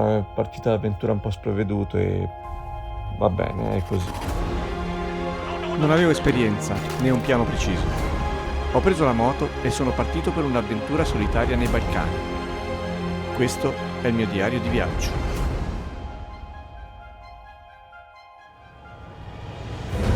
è partita l'avventura un po' sprovveduto e va bene, è così. Non avevo esperienza né un piano preciso. Ho preso la moto e sono partito per un'avventura solitaria nei Balcani. Questo è il mio diario di viaggio.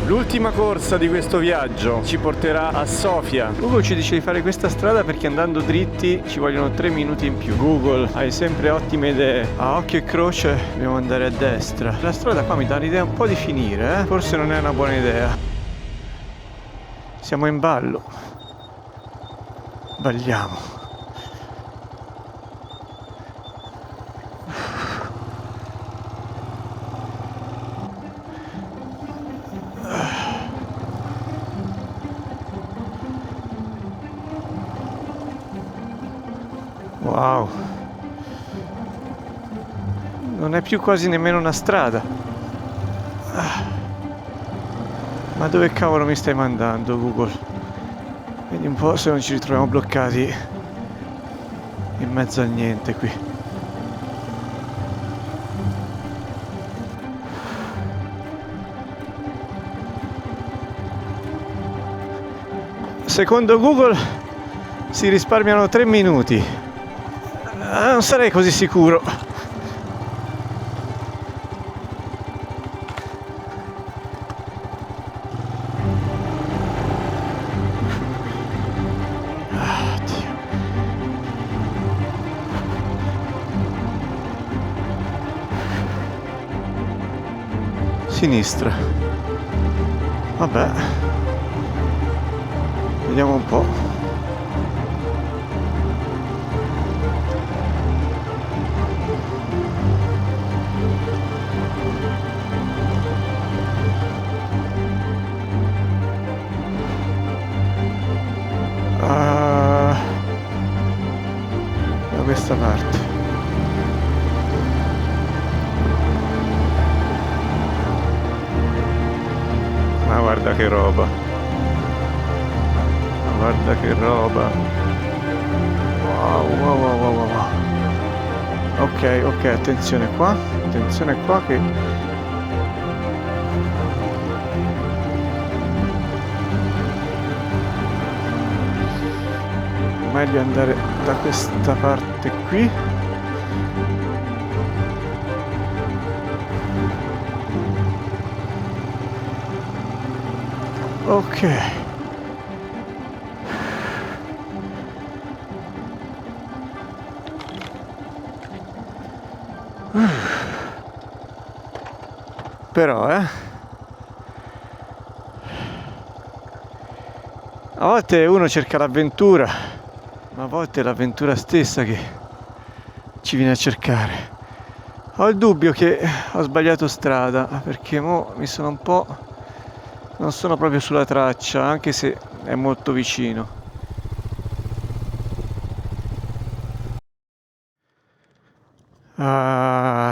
L'ultima corsa di questo viaggio ci porterà a Sofia. Google ci dice di fare questa strada perché andando dritti ci vogliono 3 minuti in più. Google, hai sempre ottime idee. A occhio e croce dobbiamo andare a destra. La strada qua mi dà l'idea un po' di finire, Forse non è una buona idea. Siamo in ballo. Balliamo. Wow. Non è più quasi nemmeno una strada. Ma dove cavolo mi stai mandando, Google? Vedi un po' se non ci ritroviamo bloccati in mezzo al niente qui. Secondo Google si risparmiano 3 minuti. Non sarei così sicuro. Dio. Sinistra. Vabbè. Vediamo un po'. Da questa parte. Ma guarda che roba. Guarda che roba. Wow. Ok, attenzione qua che meglio andare da questa parte qui. Ok. Però, a volte uno cerca l'avventura, ma a volte è l'avventura stessa che ci viene a cercare. Ho il dubbio che ho sbagliato strada, perché mo mi sono un po'... non sono proprio sulla traccia, anche se è molto vicino.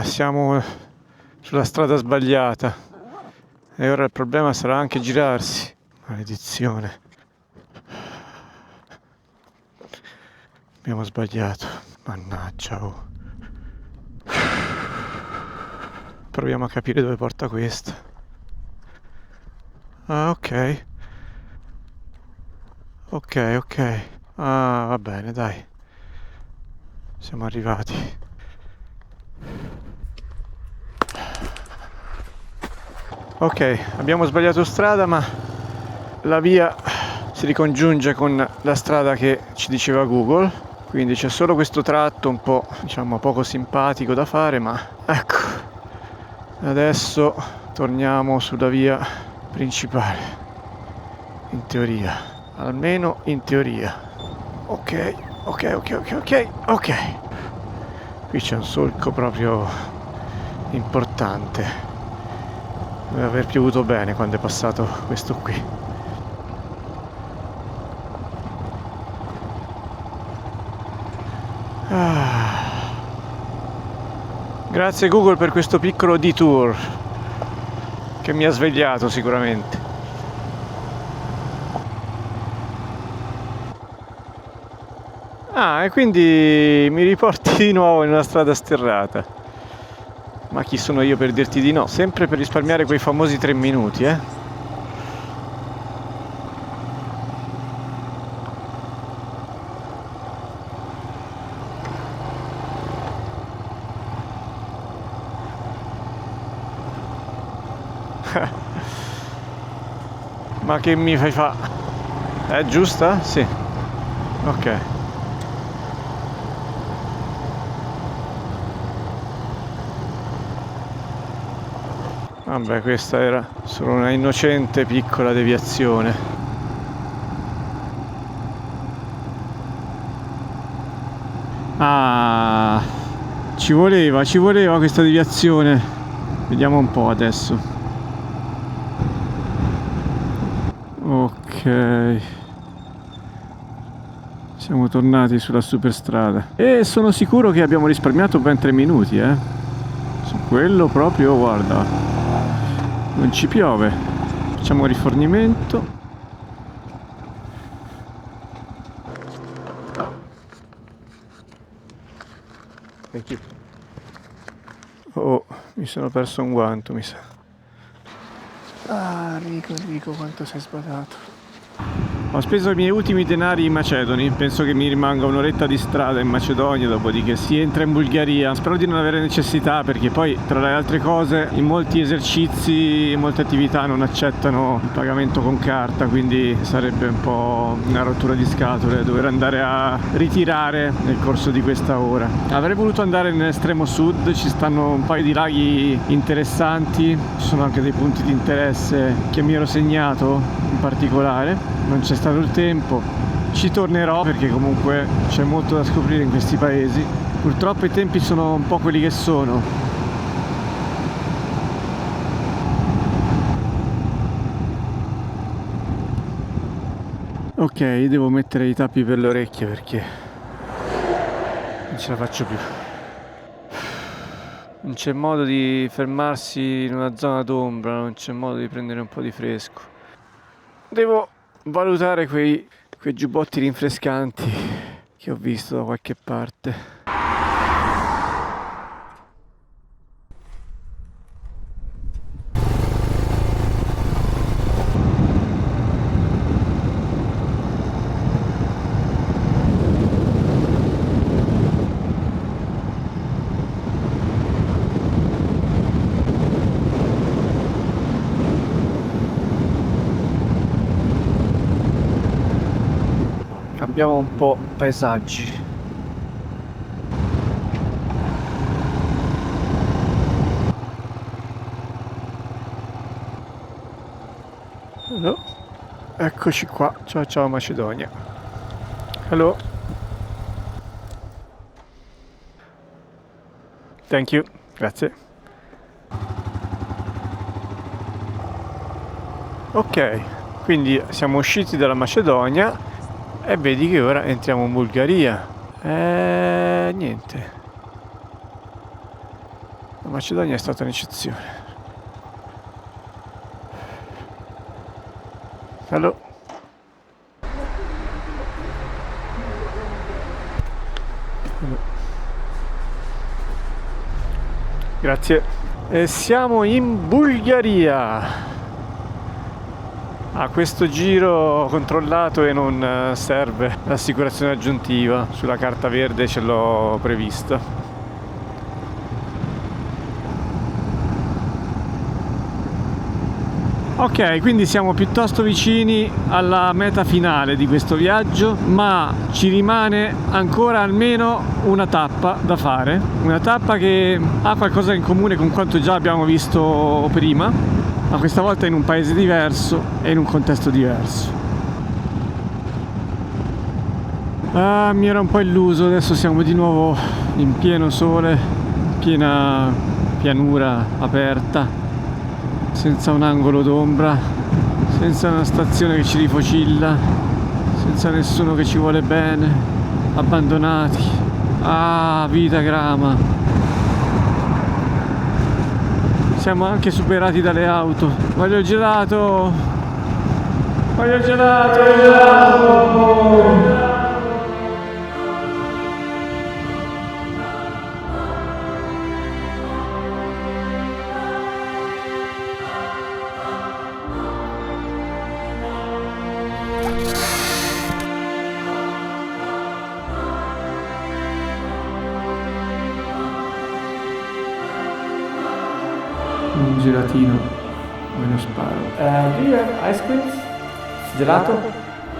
Siamo sulla strada sbagliata e ora il problema sarà anche girarsi. Maledizione. Abbiamo sbagliato. Mannaggia. Proviamo a capire dove porta questa. Ok. Va bene, dai. Siamo arrivati. Ok, abbiamo sbagliato strada, ma la via si ricongiunge con la strada che ci diceva Google, quindi c'è solo questo tratto un po', diciamo, poco simpatico da fare, ma ecco, adesso torniamo sulla via principale, in teoria, almeno in teoria. Ok. Qui c'è un solco proprio importante. Deve aver piovuto bene quando è passato questo qui. Grazie Google per questo piccolo detour che mi ha svegliato sicuramente. E quindi mi riporti di nuovo in una strada sterrata. Ma chi sono io per dirti di no? Sempre per risparmiare quei famosi 3 minuti, eh? Ma che mi fai fa? È giusta? Sì. Ok. Vabbè, questa era solo una innocente piccola deviazione. Ah, ci voleva questa deviazione. Vediamo un po' adesso. Ok. Siamo tornati sulla superstrada. E sono sicuro che abbiamo risparmiato ben 3 minuti, eh. Su quello proprio, guarda. Non ci piove. Facciamo rifornimento. Thank you. Oh, mi sono perso un guanto, mi sa. Ah, Enrico, quanto sei sbadato. Ho speso i miei ultimi denari in macedoni, penso che mi rimanga un'oretta di strada in Macedonia, dopodiché si entra in Bulgaria. Spero di non avere necessità, perché poi tra le altre cose in molti esercizi, in molte attività non accettano il pagamento con carta, quindi sarebbe un po' una rottura di scatole dover andare a ritirare nel corso di questa ora. Avrei voluto andare nell'estremo sud, ci stanno un paio di laghi interessanti, ci sono anche dei punti di interesse che mi ero segnato in particolare. Non c'è stato il tempo, ci tornerò perché comunque c'è molto da scoprire in questi paesi. Purtroppo i tempi sono un po' quelli che sono. Ok, devo mettere i tappi per le orecchie perché non ce la faccio più. Non c'è modo di fermarsi in una zona d'ombra, non c'è modo di prendere un po' di fresco. Devo valutare quei giubbotti rinfrescanti che ho visto da qualche parte. Cambiamo un po' paesaggi. Hello. Eccoci qua. Ciao ciao Macedonia. Hello. Thank you. Grazie. Ok, quindi siamo usciti dalla Macedonia e vedi che ora entriamo in Bulgaria. Niente. La Macedonia è stata un'eccezione. Hello. Hello. Grazie. E siamo in Bulgaria. A questo giro controllato e non serve l'assicurazione aggiuntiva. Sulla carta verde ce l'ho prevista. Ok, quindi siamo piuttosto vicini alla meta finale di questo viaggio, ma ci rimane ancora almeno una tappa da fare. Una tappa che ha qualcosa in comune con quanto già abbiamo visto prima, ma questa volta in un paese diverso e in un contesto diverso. Mi era un po' illuso, adesso siamo di nuovo in pieno sole, piena pianura aperta, senza un angolo d'ombra, senza una stazione che ci rifocilla, senza nessuno che ci vuole bene, abbandonati. Ah, vita grama. Siamo anche superati dalle auto. Voglio il gelato! Voglio il gelato! Il gelato! un gelatino me lo sparo. Do you have ice cream? Gelato?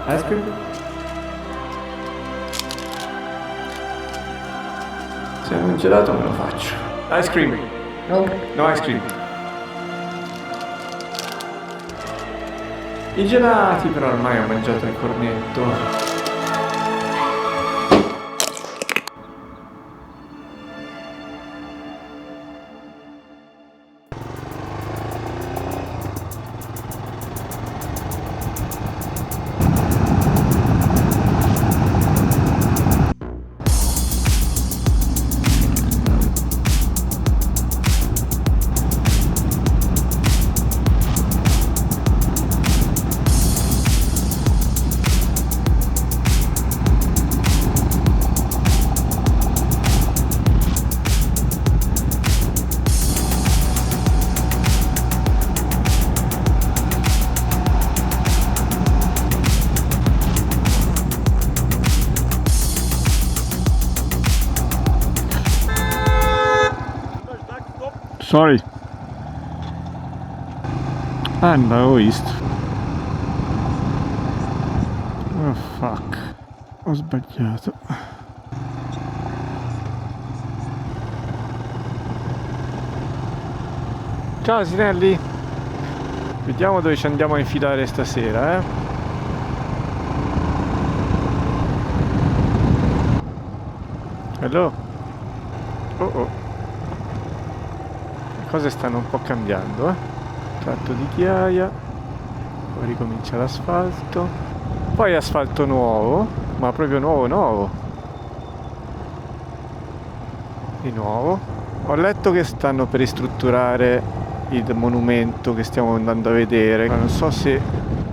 Ice cream? Se è un gelato me lo faccio. Ice cream? No ice cream. I gelati però ormai ho mangiato il cornetto. Sorry. Ah, non l'avevo visto. Oh fuck. Ho sbagliato. Ciao Sinelli. Vediamo dove ci andiamo a infilare stasera, Hello. Oh oh. Le cose stanno un po' cambiando, Tratto di ghiaia, poi ricomincia l'asfalto, poi asfalto nuovo, ma proprio nuovo. Di nuovo. Ho letto che stanno per ristrutturare il monumento che stiamo andando a vedere, ma non so se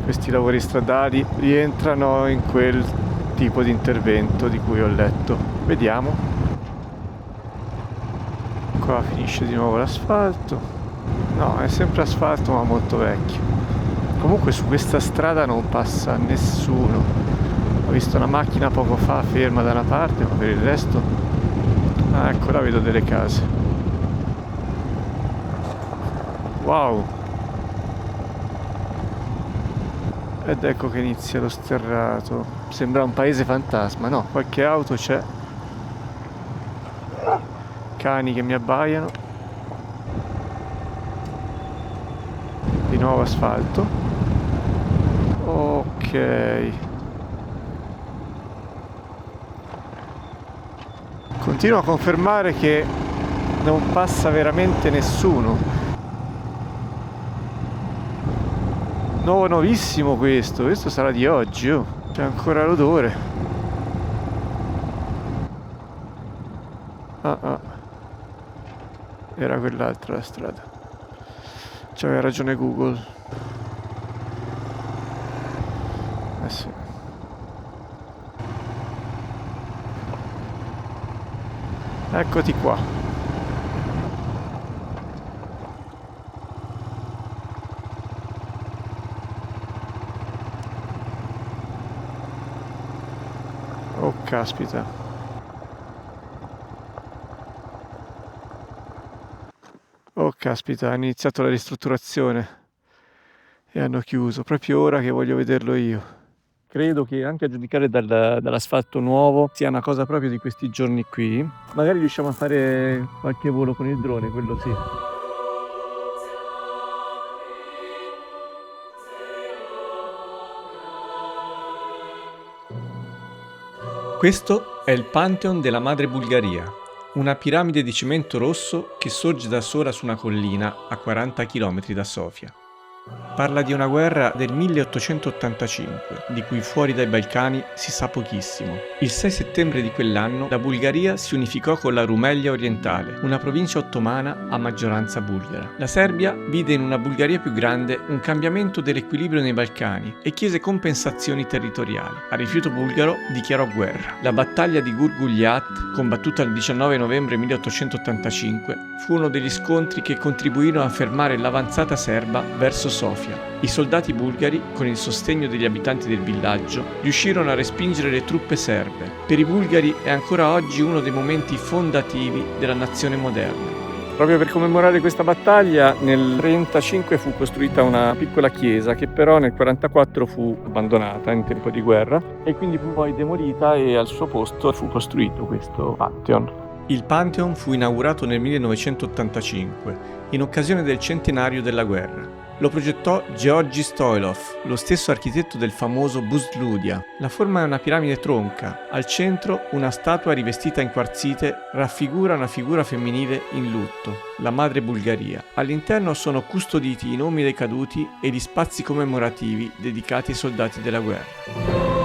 questi lavori stradali rientrano in quel tipo di intervento di cui ho letto. Vediamo. Qua finisce di nuovo l'asfalto. No, è sempre asfalto ma molto vecchio. Comunque su questa strada non passa nessuno. Ho visto una macchina poco fa ferma da una parte, ma per il resto... Ah, ecco, là vedo delle case. Wow! Ed ecco che inizia lo sterrato. Sembra un paese fantasma, no? Qualche auto c'è. Cani che mi abbaiano. Di nuovo asfalto. Ok. Continuo a confermare che non passa veramente nessuno. Nuovissimo questo sarà di oggi, oh. C'è ancora l'odore. Era quell'altra la strada. C'aveva ragione Google. Sì. Eccoti qua. Oh caspita. Oh caspita, hanno iniziato la ristrutturazione e hanno chiuso, proprio ora che voglio vederlo io. Credo che anche a giudicare dall'asfalto nuovo sia una cosa proprio di questi giorni qui. Magari riusciamo a fare qualche volo con il drone, quello sì. Questo è il Pantheon della Madre Bulgaria, una piramide di cemento rosso che sorge da sola su una collina a 40 km da Sofia. Parla di una guerra del 1885, di cui fuori dai Balcani si sa pochissimo. Il 6 settembre di quell'anno la Bulgaria si unificò con la Rumelia orientale, una provincia ottomana a maggioranza bulgara. La Serbia vide in una Bulgaria più grande un cambiamento dell'equilibrio nei Balcani e chiese compensazioni territoriali. A rifiuto bulgaro dichiarò guerra. La battaglia di Gurguljat, combattuta il 19 novembre 1885, fu uno degli scontri che contribuirono a fermare l'avanzata serba verso Sofia. I soldati bulgari, con il sostegno degli abitanti del villaggio, riuscirono a respingere le truppe serbe. Per i bulgari è ancora oggi uno dei momenti fondativi della nazione moderna. Proprio per commemorare questa battaglia, nel 1935 fu costruita una piccola chiesa che però nel 1944 fu abbandonata in tempo di guerra e quindi fu poi demolita e al suo posto fu costruito questo Pantheon. Il Pantheon fu inaugurato nel 1985, in occasione del centenario della guerra. Lo progettò Georgi Stoilov, lo stesso architetto del famoso Buzludia. La forma è una piramide tronca. Al centro una statua rivestita in quarzite raffigura una figura femminile in lutto, la madre Bulgaria. All'interno sono custoditi i nomi dei caduti e gli spazi commemorativi dedicati ai soldati della guerra.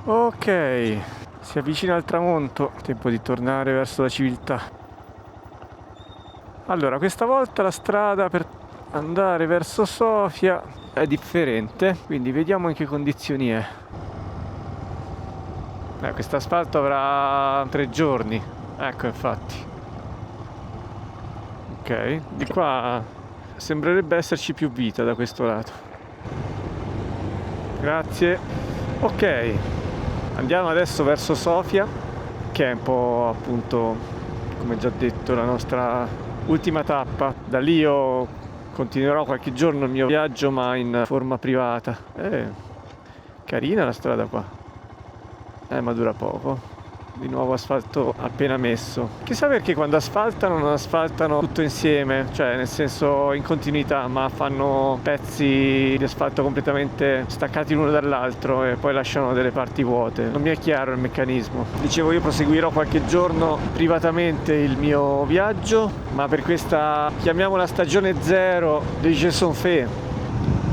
Ok, si avvicina al tramonto, tempo di tornare verso la civiltà. Allora, questa volta la strada per andare verso Sofia è differente, quindi vediamo in che condizioni è. Questo asfalto avrà 3 giorni, ecco infatti. Ok, di qua sembrerebbe esserci più vita da questo lato. Grazie. Ok. Andiamo adesso verso Sofia, che è un po' appunto, come già detto, la nostra ultima tappa. Da lì io continuerò qualche giorno il mio viaggio, ma in forma privata. Carina la strada qua. Ma dura poco. Di nuovo asfalto appena messo. Chissà perché quando asfaltano non asfaltano tutto insieme, cioè nel senso in continuità, ma fanno pezzi di asfalto completamente staccati l'uno dall'altro e poi lasciano delle parti vuote. Non mi è chiaro il meccanismo. Dicevo, io proseguirò qualche giorno privatamente il mio viaggio, ma per questa, chiamiamola stagione 0 dei Gesson Fe.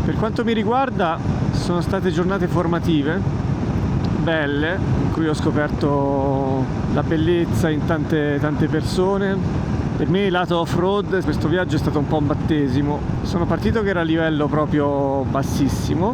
Per quanto mi riguarda sono state giornate formative belle, in cui ho scoperto la bellezza in tante persone. Per me lato off-road questo viaggio è stato un po' un battesimo. Sono partito che era a livello proprio bassissimo.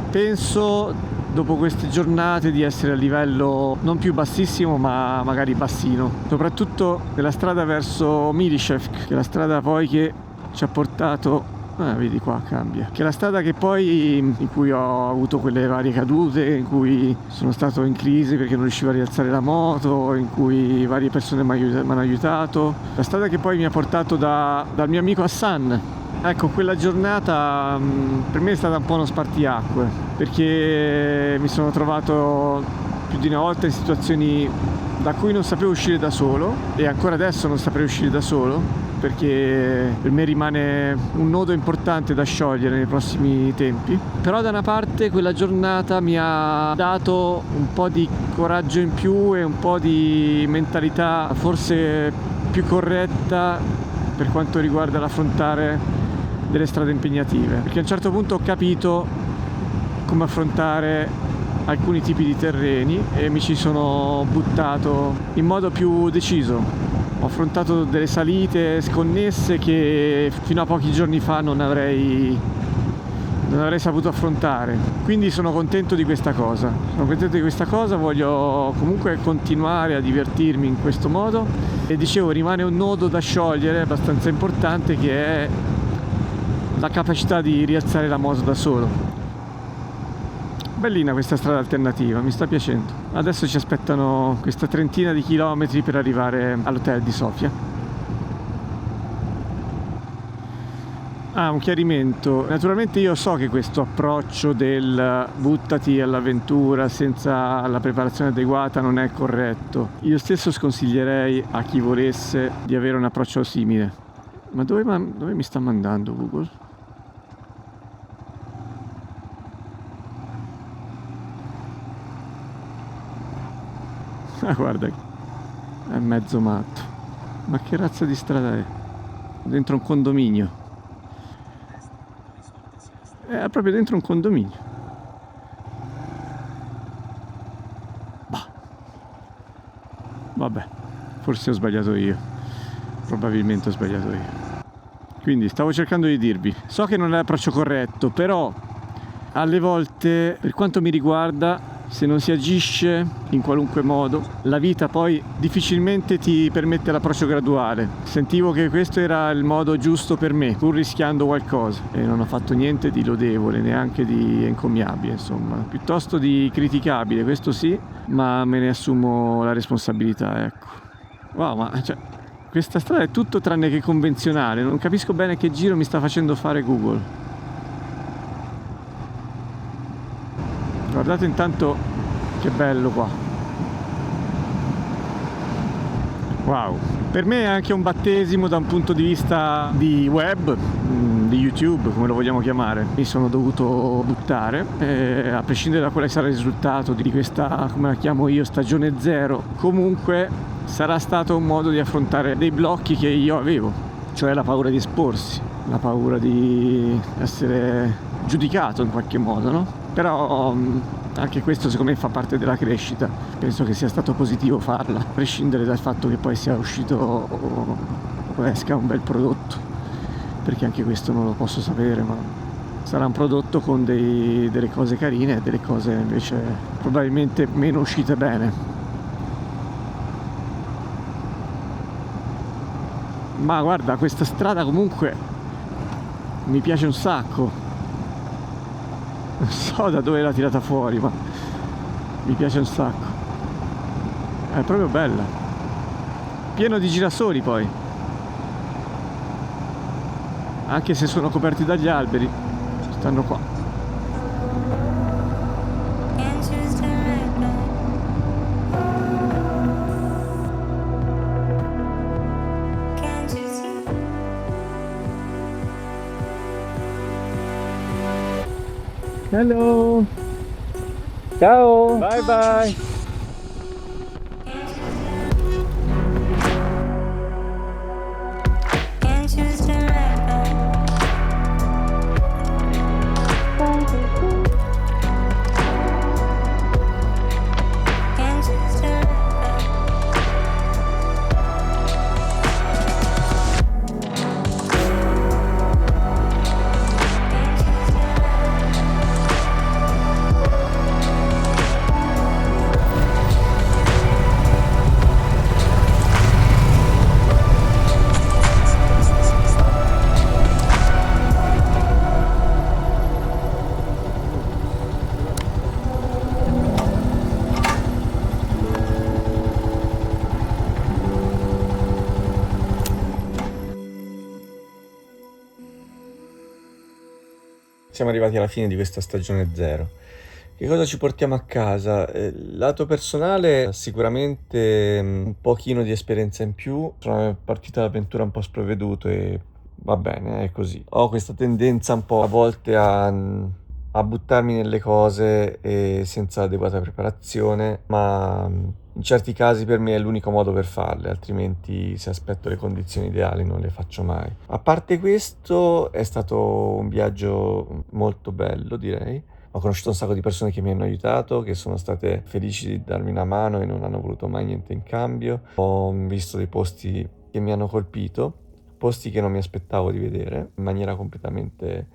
Penso dopo queste giornate di essere a livello non più bassissimo ma magari bassino, soprattutto nella strada verso Milishevsk, che è la strada poi che ci ha portato vedi qua cambia, che è la strada che poi in cui ho avuto quelle varie cadute, in cui sono stato in crisi perché non riuscivo a rialzare la moto, in cui varie persone mi hanno aiutato, la strada che poi mi ha portato dal mio amico Hassan. Ecco, quella giornata per me è stata un po' uno spartiacque, perché mi sono trovato più di una volta in situazioni da cui non sapevo uscire da solo, e ancora adesso non saprei uscire da solo, perché per me rimane un nodo importante da sciogliere nei prossimi tempi. Però da una parte quella giornata mi ha dato un po' di coraggio in più e un po' di mentalità forse più corretta per quanto riguarda l'affrontare delle strade impegnative, perché a un certo punto ho capito come affrontare alcuni tipi di terreni e mi ci sono buttato in modo più deciso. Ho affrontato delle salite sconnesse che fino a pochi giorni fa non avrei saputo affrontare. Quindi sono contento di questa cosa. Voglio comunque continuare a divertirmi in questo modo. E dicevo, rimane un nodo da sciogliere abbastanza importante, che è la capacità di rialzare la moto da solo. Bellina questa strada alternativa, mi sta piacendo. Adesso ci aspettano questa 30 di chilometri per arrivare all'hotel di Sofia. Un chiarimento. Naturalmente io so che questo approccio del buttati all'avventura senza la preparazione adeguata non è corretto. Io stesso sconsiglierei a chi volesse di avere un approccio simile. Ma dove mi sta mandando Google? Guarda, è mezzo matto. Ma che razza di strada è? Dentro un condominio. È proprio dentro un condominio. Bah. Vabbè, forse ho sbagliato io. Probabilmente ho sbagliato io. Quindi stavo cercando di dirvi, so che non è l'approccio corretto, però alle volte, per quanto mi riguarda, se non si agisce in qualunque modo, la vita poi difficilmente ti permette l'approccio graduale. Sentivo che questo era il modo giusto per me, pur rischiando qualcosa, e non ho fatto niente di lodevole, neanche di encomiabile, insomma, piuttosto di criticabile, questo sì, ma me ne assumo la responsabilità, ecco. Wow, ma questa strada è tutto tranne che convenzionale, non capisco bene che giro mi sta facendo fare Google. Guardate intanto che bello qua. Wow, per me è anche un battesimo da un punto di vista di web, di YouTube, come lo vogliamo chiamare. Mi sono dovuto buttare, a prescindere da quale sarà il risultato di questa, come la chiamo io, stagione zero. Comunque sarà stato un modo di affrontare dei blocchi che io avevo, cioè la paura di esporsi, la paura di essere giudicato in qualche modo, no? Però anche questo secondo me fa parte della crescita, penso che sia stato positivo farla, a prescindere dal fatto che poi sia uscito o esca un bel prodotto, perché anche questo non lo posso sapere, ma sarà un prodotto con delle cose carine e delle cose invece probabilmente meno uscite bene. Ma guarda, questa strada comunque mi piace un sacco. Non so da dove l'ha tirata fuori, ma mi piace un sacco. È proprio bella. Pieno di girasoli poi. Anche se sono coperti dagli alberi, stanno qua. Hello. Ciao! Bye bye. Siamo arrivati alla fine di questa stagione zero. Che cosa ci portiamo a casa? Lato personale, sicuramente un pochino di esperienza in più. Sono partita l'avventura un po' sprovveduto e va bene, è così. Ho questa tendenza un po' a volte a buttarmi nelle cose senza adeguata preparazione, ma in certi casi per me è l'unico modo per farle, altrimenti se aspetto le condizioni ideali non le faccio mai. A parte questo è stato un viaggio molto bello, direi. Ho conosciuto un sacco di persone che mi hanno aiutato, che sono state felici di darmi una mano e non hanno voluto mai niente in cambio. Ho visto dei posti che mi hanno colpito, posti che non mi aspettavo di vedere, in maniera completamente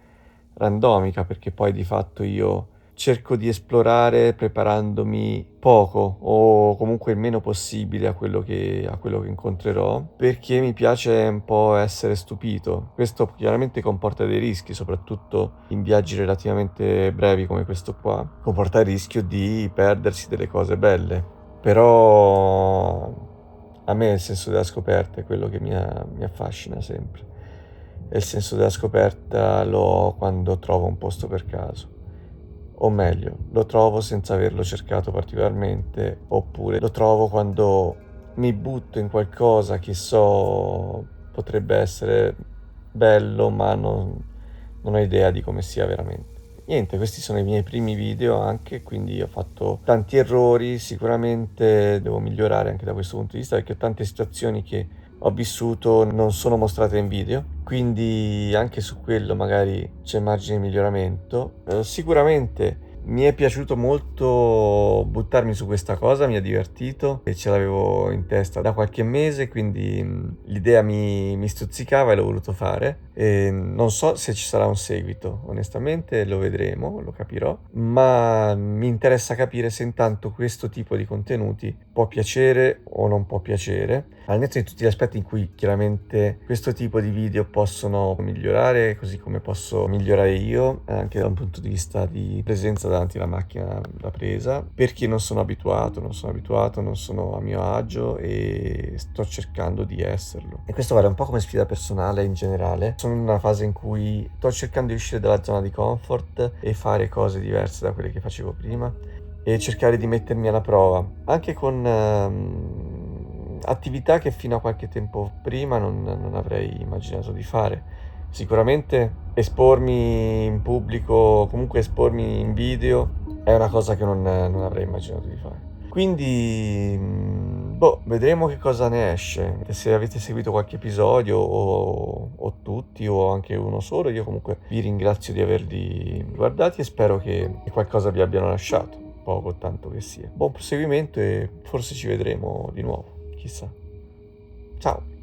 randomica, perché poi di fatto io cerco di esplorare preparandomi poco o comunque il meno possibile a quello che incontrerò, perché mi piace un po' essere stupito. Questo chiaramente comporta dei rischi, soprattutto in viaggi relativamente brevi come questo qua. Comporta il rischio di perdersi delle cose belle, però a me il senso della scoperta è quello che mi affascina sempre. E il senso della scoperta lo ho quando trovo un posto per caso. O meglio, lo trovo senza averlo cercato particolarmente, oppure lo trovo quando mi butto in qualcosa che so potrebbe essere bello, ma non ho idea di come sia veramente. niente, questi sono i miei primi video anche, quindi ho fatto tanti errori, sicuramente devo migliorare anche da questo punto di vista, perché ho tante situazioni che ho vissuto non sono mostrate in video, quindi anche su quello magari c'è margine di miglioramento. Sicuramente mi è piaciuto molto buttarmi su questa cosa, mi ha divertito e ce l'avevo in testa da qualche mese, quindi l'idea mi stuzzicava e l'ho voluto fare. E non so se ci sarà un seguito, onestamente lo vedremo, lo capirò, ma mi interessa capire se intanto questo tipo di contenuti può piacere o non può piacere, al netto di tutti gli aspetti in cui chiaramente questo tipo di video possono migliorare, così come posso migliorare io, anche da un punto di vista di presenza davanti alla macchina da presa, perché non sono abituato, non sono a mio agio e sto cercando di esserlo. E questo vale un po' come sfida personale in generale. Sono in una fase in cui sto cercando di uscire dalla zona di comfort e fare cose diverse da quelle che facevo prima e cercare di mettermi alla prova, anche con attività che fino a qualche tempo prima non avrei immaginato di fare. Sicuramente espormi in pubblico, comunque espormi in video, è una cosa che non avrei immaginato di fare. Quindi, vedremo che cosa ne esce. Se avete seguito qualche episodio o tutti o anche uno solo, io comunque vi ringrazio di averli guardati e spero che qualcosa vi abbiano lasciato, poco o tanto che sia. Buon proseguimento e forse ci vedremo di nuovo, chissà. Ciao!